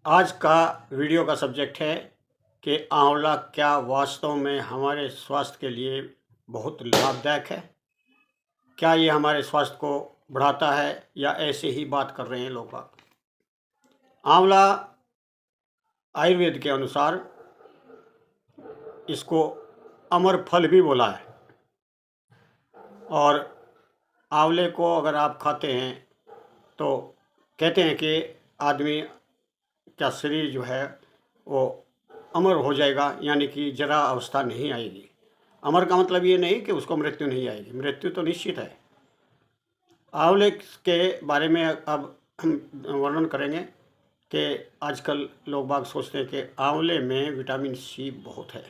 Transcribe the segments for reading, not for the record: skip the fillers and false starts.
आज का वीडियो का सब्जेक्ट है कि आंवला क्या वास्तव में हमारे स्वास्थ्य के लिए बहुत लाभदायक है। क्या ये हमारे स्वास्थ्य को बढ़ाता है या ऐसे ही बात कर रहे हैं लोग बाग। आंवला आयुर्वेद के अनुसार इसको अमर फल भी बोला है। और आंवले को अगर आप खाते हैं तो कहते हैं कि आदमी का शरीर जो है वो अमर हो जाएगा, यानी कि जरा अवस्था नहीं आएगी। अमर का मतलब ये नहीं कि उसको मृत्यु नहीं आएगी, मृत्यु तो निश्चित है। आंवले के बारे में अब हम वर्णन करेंगे कि आजकल लोग बाग सोचते हैं कि आंवले में विटामिन सी बहुत है।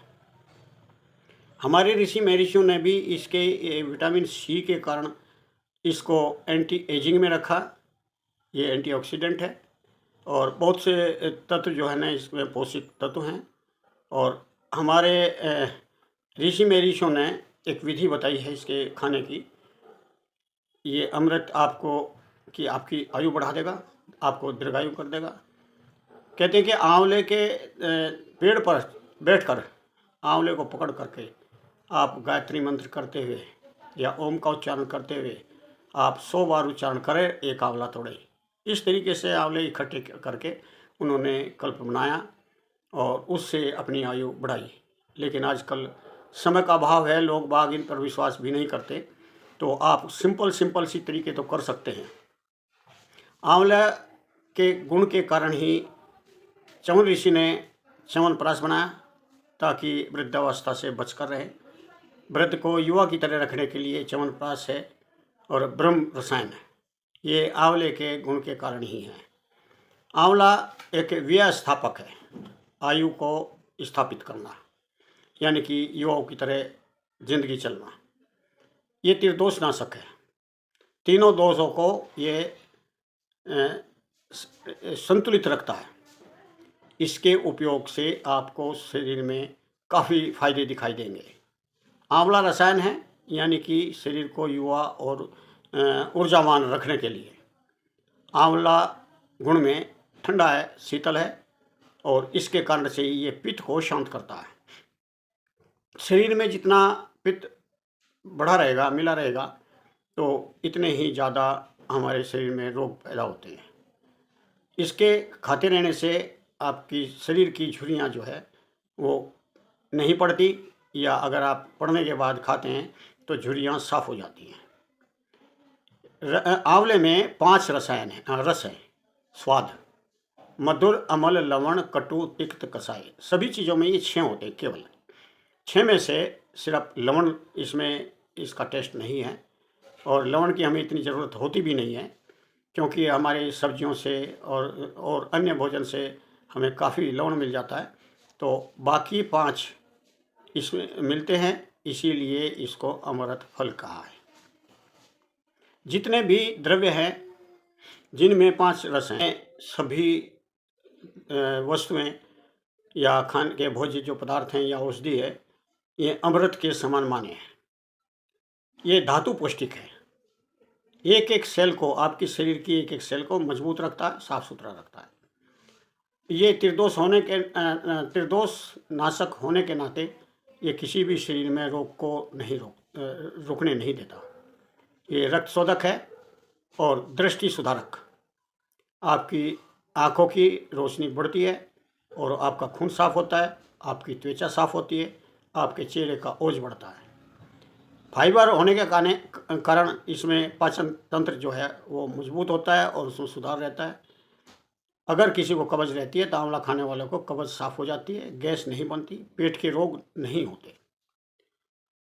हमारे ऋषि महर्षियों ने भी इसके विटामिन सी के कारण इसको एंटी एजिंग में रखा। ये एंटीऑक्सीडेंट है और बहुत से तत्व जो है ना इसमें पोषक तत्व हैं। और हमारे ऋषि महर्षियों ने एक विधि बताई है इसके खाने की। ये अमृत आपकी आयु बढ़ा देगा, आपको दीर्घायु कर देगा। कहते हैं कि आंवले के पेड़ पर बैठकर आंवले को पकड़ करके आप गायत्री मंत्र करते हुए या ओम का उच्चारण करते हुए आप 100 बार उच्चारण करें, एक आंवला तोड़े। इस तरीके से आंवले इकट्ठे करके उन्होंने कल्प बनाया और उससे अपनी आयु बढ़ाई। लेकिन आजकल समय का अभाव है, लोग बाग इन पर विश्वास भी नहीं करते। तो आप सिंपल सी तरीके तो कर सकते हैं। आंवला के गुण के कारण ही चवन ऋषि ने च्यवनप्राश बनाया ताकि वृद्धावस्था से बचकर रहे। वृद्ध को युवा की तरह रखने के लिए च्यवनप्राश है और ब्रह्म रसायन है, ये आंवले के गुण के कारण ही है। आंवला एक व्यय स्थापक है, आयु को स्थापित करना, यानी कि युवाओं की तरह जिंदगी चलना। ये त्रिदोष नाशक है, तीनों दोषों को ये संतुलित रखता है। इसके उपयोग से आपको शरीर में काफ़ी फायदे दिखाई देंगे। आंवला रसायन है, यानी कि शरीर को युवा और ऊर्जावान रखने के लिए। आंवला गुण में ठंडा है, शीतल है और इसके कारण से ये पित्त को शांत करता है। शरीर में जितना पित्त बढ़ा रहेगा, मिला रहेगा, तो इतने ही ज़्यादा हमारे शरीर में रोग पैदा होते हैं। इसके खाते रहने से आपकी शरीर की झुर्रियाँ जो है वो नहीं पड़ती, या अगर आप पड़ने के बाद खाते हैं तो झुर्रियाँ साफ हो जाती हैं। आंवले में 5 रसायन है, रस है। स्वाद, मधुर, अम्ल, लवण, कटु, तिक्त, कसाई। सभी चीज़ों में ये 6 होते हैं केवल। 6 में से सिर्फ लवण इसमें इसका टेस्ट नहीं है, और लवण की हमें इतनी ज़रूरत होती भी नहीं है, क्योंकि हमारे सब्जियों से और अन्य भोजन से हमें काफ़ी लवण मिल जाता है। तो बाकी 5 इसमें मिलते हैं, इसीलिए इसको अमृत फल कहा है। जितने भी द्रव्य हैं जिनमें 5 रस हैं, सभी वस्तुएं या खान के भोज्य जो पदार्थ हैं या औषधि है, ये अमृत के समान माने हैं। ये धातु पौष्टिक है, एक एक सेल को, आपके शरीर की एक एक सेल को मजबूत रखता है, साफ सुथरा रखता है। ये त्रिदोष नाशक होने के नाते ये किसी भी शरीर में रोग को रुकने नहीं देता। ये रक्त शोधक है और दृष्टि सुधारक। आपकी आँखों की रोशनी बढ़ती है और आपका खून साफ होता है, आपकी त्वचा साफ होती है, आपके चेहरे का ओज बढ़ता है। फाइबर होने के कारण इसमें पाचन तंत्र जो है वो मजबूत होता है और उसमें सुधार रहता है। अगर किसी को कब्ज रहती है तो आंवला खाने वालों को कब्ज साफ हो जाती है, गैस नहीं बनती, पेट के रोग नहीं होते।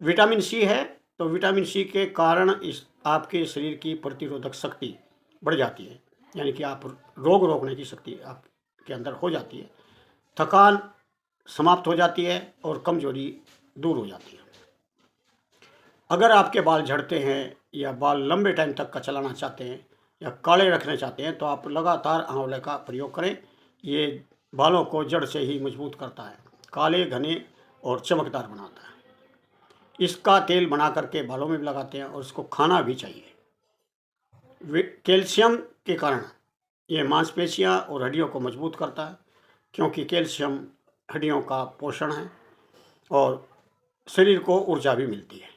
विटामिन सी है, तो विटामिन सी के कारण इस आपके शरीर की प्रतिरोधक शक्ति बढ़ जाती है, यानी कि आप रोग रोकने की शक्ति आपके अंदर हो जाती है। थकान समाप्त हो जाती है और कमजोरी दूर हो जाती है। अगर आपके बाल झड़ते हैं या बाल लंबे टाइम तक का चलाना चाहते हैं या काले रखना चाहते हैं, तो आप लगातार आंवले का प्रयोग करें। ये बालों को जड़ से ही मजबूत करता है, काले, घने और चमकदार बनाता है। इसका तेल बना करके बालों में भी लगाते हैं और इसको खाना भी चाहिए। कैल्शियम के कारण ये मांसपेशियां और हड्डियों को मजबूत करता है, क्योंकि कैल्शियम हड्डियों का पोषण है और शरीर को ऊर्जा भी मिलती है।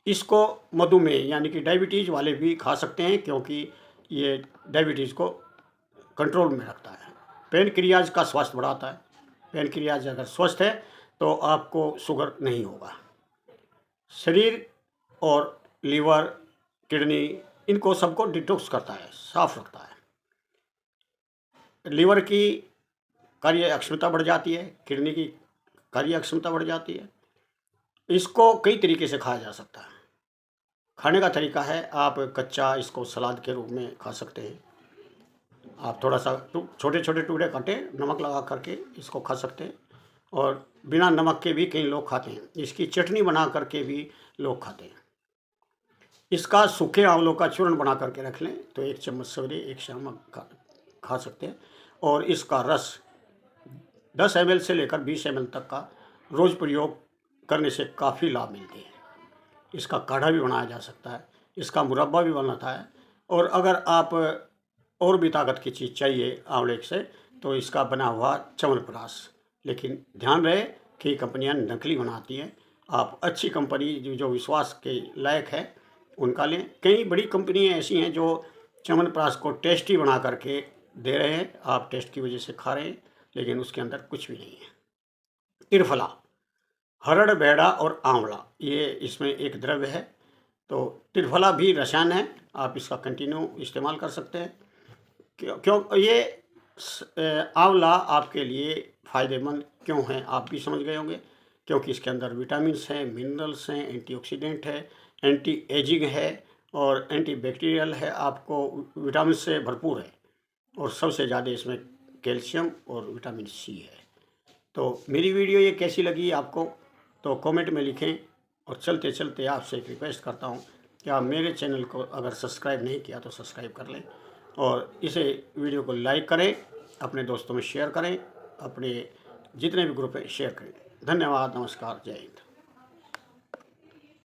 इसको मधुमेह यानी कि डायबिटीज़ वाले भी खा सकते हैं, क्योंकि ये डायबिटीज़ को कंट्रोल में रखता है। पेनक्रियाज का स्वास्थ्य बढ़ाता है। पेनक्रियाज अगर स्वस्थ है तो आपको शुगर नहीं होगा। शरीर और लीवर, किडनी, इनको सबको डिटॉक्स करता है, साफ रखता है। लीवर की कार्य अक्षमता बढ़ जाती है, किडनी की कार्य अक्षमता बढ़ जाती है। इसको कई तरीके से खाया जा सकता है। खाने का तरीका है, आप कच्चा इसको सलाद के रूप में खा सकते हैं। आप थोड़ा सा छोटे छोटे टुकड़े काटे, नमक लगा करके इसको खा सकते हैं। और बिना नमक के भी कई लोग खाते हैं। इसकी चटनी बना करके भी लोग खाते हैं। इसका सूखे आंवलों का चूर्ण बना करके रख लें तो 1 चम्मच सवेरे 1 शाम खा सकते हैं। और इसका रस 10 ml से लेकर 20 ml तक का रोज़ प्रयोग करने से काफ़ी लाभ मिलते हैं। इसका काढ़ा भी बनाया जा सकता है, इसका मुरब्बा भी बनता है। और अगर आप और भी ताकत की चीज़ चाहिए आंवले से, तो इसका बना हुआ च्यवनप्राश। लेकिन ध्यान रहे कि कंपनियां नकली बनाती हैं। आप अच्छी कंपनी जो विश्वास के लायक है उनका लें। कई बड़ी कंपनियां ऐसी हैं जो च्यवनप्राश को टेस्टी बना करके दे रहे हैं, आप टेस्ट की वजह से खा रहे हैं, लेकिन उसके अंदर कुछ भी नहीं है। त्रिफला, हरड़, बैड़ा और आंवला, ये इसमें एक द्रव्य है। तो त्रिफला भी रसायन है, आप इसका कंटिन्यू इस्तेमाल कर सकते हैं। क्यों ये आंवला आपके लिए फ़ायदेमंद क्यों है, आप भी समझ गए होंगे। क्योंकि इसके अंदर विटामिन्स हैं, मिनरल्स हैं, एंटीऑक्सीडेंट है, एंटी एजिंग है और एंटी बैक्टीरियल है, आपको विटामिन से भरपूर है। और सबसे ज़्यादा इसमें कैल्शियम और विटामिन सी है। तो मेरी वीडियो ये कैसी लगी आपको, तो कमेंट में लिखें। और चलते चलते आपसे एक रिक्वेस्ट करता हूँ कि आप मेरे चैनल को अगर सब्सक्राइब नहीं किया तो सब्सक्राइब कर लें और इसे वीडियो को लाइक करें, अपने दोस्तों में शेयर करें, अपने जितने भी ग्रुप है शेयर करें। धन्यवाद, नमस्कार, जय हिंद।